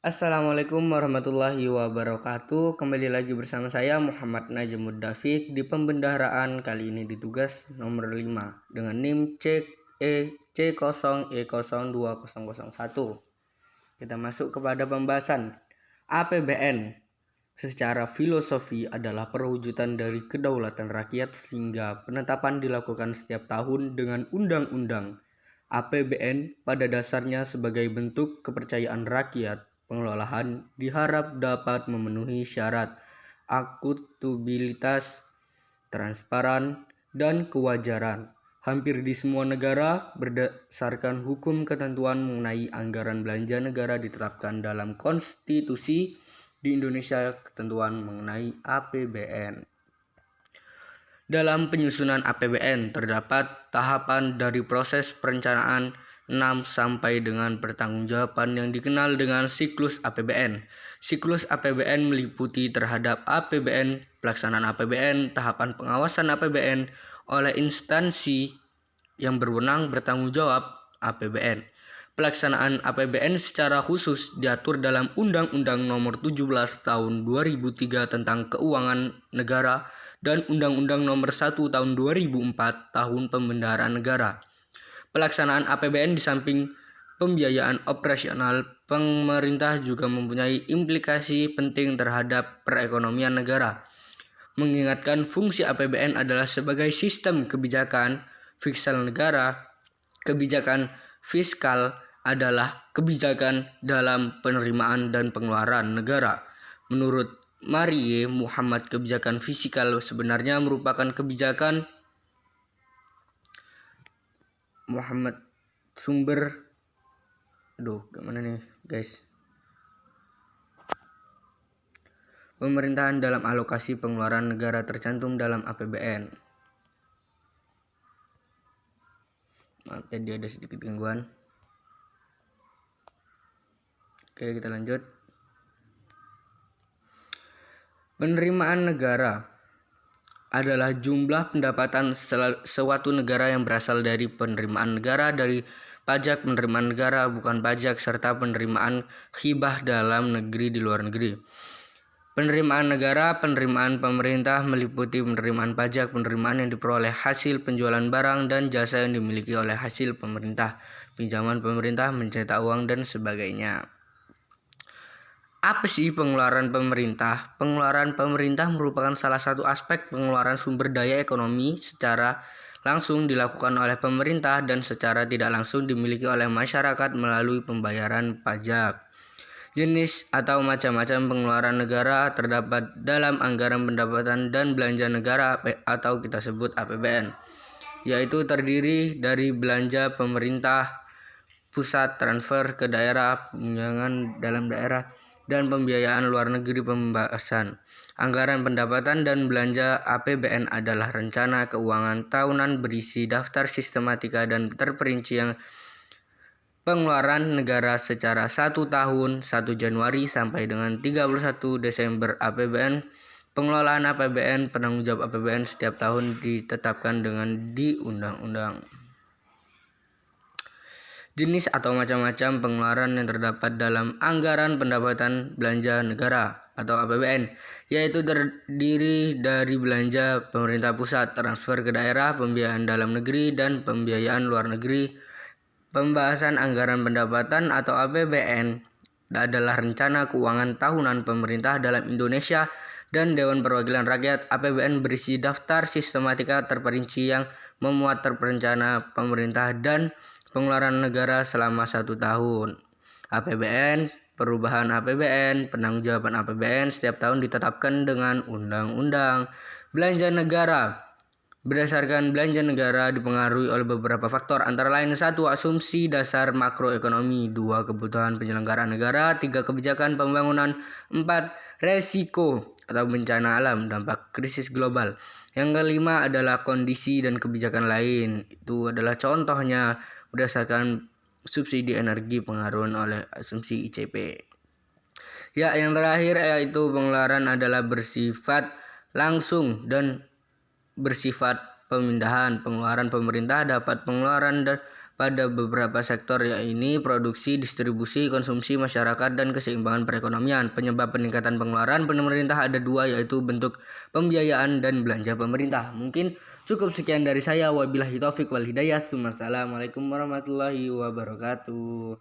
Assalamualaikum warahmatullahi wabarakatuh. Kembali lagi bersama saya Muhammad Najmud Dafiq di pembendaharaan kali ini di tugas nomor 5 dengan NIM C0E02001. Kita masuk kepada pembahasan APBN. Secara filosofi adalah perwujudan dari kedaulatan rakyat sehingga penetapan dilakukan setiap tahun dengan undang-undang. APBN pada dasarnya sebagai bentuk kepercayaan rakyat. Pengelolaan diharap dapat memenuhi syarat akuntabilitas, transparan, dan kewajaran. Hampir di semua negara berdasarkan hukum ketentuan mengenai anggaran belanja negara ditetapkan dalam konstitusi. Di Indonesia ketentuan mengenai APBN. Dalam penyusunan APBN terdapat tahapan dari proses perencanaan 6 sampai dengan pertanggungjawaban yang dikenal dengan siklus APBN. Siklus APBN meliputi terhadap APBN, pelaksanaan APBN, tahapan pengawasan APBN oleh instansi yang berwenang bertanggung jawab APBN. Pelaksanaan APBN secara khusus diatur dalam Undang-Undang Nomor 17 Tahun 2003 tentang Keuangan Negara dan Undang-Undang Nomor 1 Tahun 2004 Tahun Pembendaharaan Negara. Pelaksanaan APBN di samping pembiayaan operasional pemerintah juga mempunyai implikasi penting terhadap perekonomian negara. Mengingatkan fungsi APBN adalah sebagai sistem kebijakan fiskal negara. Kebijakan fiskal adalah kebijakan dalam penerimaan dan pengeluaran negara. Menurut Marie Muhammad, kebijakan fiskal sebenarnya merupakan kebijakan pemerintahan dalam alokasi pengeluaran negara tercantum dalam APBN. Maaf, tadi ada sedikit gangguan. Oke, kita lanjut. Penerimaan negara adalah jumlah pendapatan suatu negara yang berasal dari penerimaan negara dari pajak, penerimaan negara bukan pajak, serta penerimaan hibah dalam negeri di luar negeri. Penerimaan negara, penerimaan pemerintah meliputi penerimaan pajak, penerimaan yang diperoleh hasil penjualan barang dan jasa yang dimiliki oleh hasil pemerintah, pinjaman pemerintah, mencetak uang, dan sebagainya. Apa sih pengeluaran pemerintah? Pengeluaran pemerintah merupakan salah satu aspek pengeluaran sumber daya ekonomi secara langsung dilakukan oleh pemerintah dan secara tidak langsung dimiliki oleh masyarakat melalui pembayaran pajak. Jenis atau macam-macam pengeluaran negara terdapat dalam anggaran pendapatan dan belanja negara atau kita sebut APBN, yaitu terdiri dari belanja pemerintah pusat, transfer ke daerah, pembiayaan dalam daerah, dan pembiayaan luar negeri. Pembahasan anggaran pendapatan dan belanja APBN adalah rencana keuangan tahunan berisi daftar sistematika dan terperinci yang pengeluaran negara secara 1 tahun 1 Januari sampai dengan 31 Desember. APBN, pengelolaan APBN, penanggung jawab APBN setiap tahun ditetapkan dengan di undang-undang. Jenis atau macam-macam pengeluaran yang terdapat dalam anggaran pendapatan belanja negara atau APBN, yaitu terdiri dari belanja pemerintah pusat, transfer ke daerah, pembiayaan dalam negeri, dan pembiayaan luar negeri. Pembahasan anggaran pendapatan atau APBN adalah rencana keuangan tahunan pemerintah dalam Indonesia dan Dewan Perwakilan Rakyat. APBN berisi daftar sistematika terperinci yang memuat rencana pemerintah dan pengeluaran negara selama 1 tahun. APBN, perubahan APBN, penangguhjawaban APBN setiap tahun ditetapkan dengan undang-undang. Belanja negara. Berdasarkan belanja negara dipengaruhi oleh beberapa faktor, antara lain 1. Asumsi dasar makroekonomi, 2. Kebutuhan penyelenggaraan negara, 3. Kebijakan pembangunan, 4. Resiko atau bencana alam, dampak krisis global. Yang kelima adalah kondisi dan kebijakan lain. Itu adalah contohnya berdasarkan subsidi energi pengaruh oleh asumsi ICP. Ya, yang terakhir yaitu pengeluaran adalah bersifat langsung dan bersifat pemindahan. Pengeluaran pemerintah dapat pengeluaran dan pada beberapa sektor, yaitu produksi, distribusi, konsumsi masyarakat, dan keseimbangan perekonomian. Penyebab peningkatan pengeluaran pemerintah ada dua, yaitu bentuk pembiayaan dan belanja pemerintah. Mungkin cukup sekian dari saya. Wabillahi taufik wal hidayah. Wassalamualaikum warahmatullahi wabarakatuh.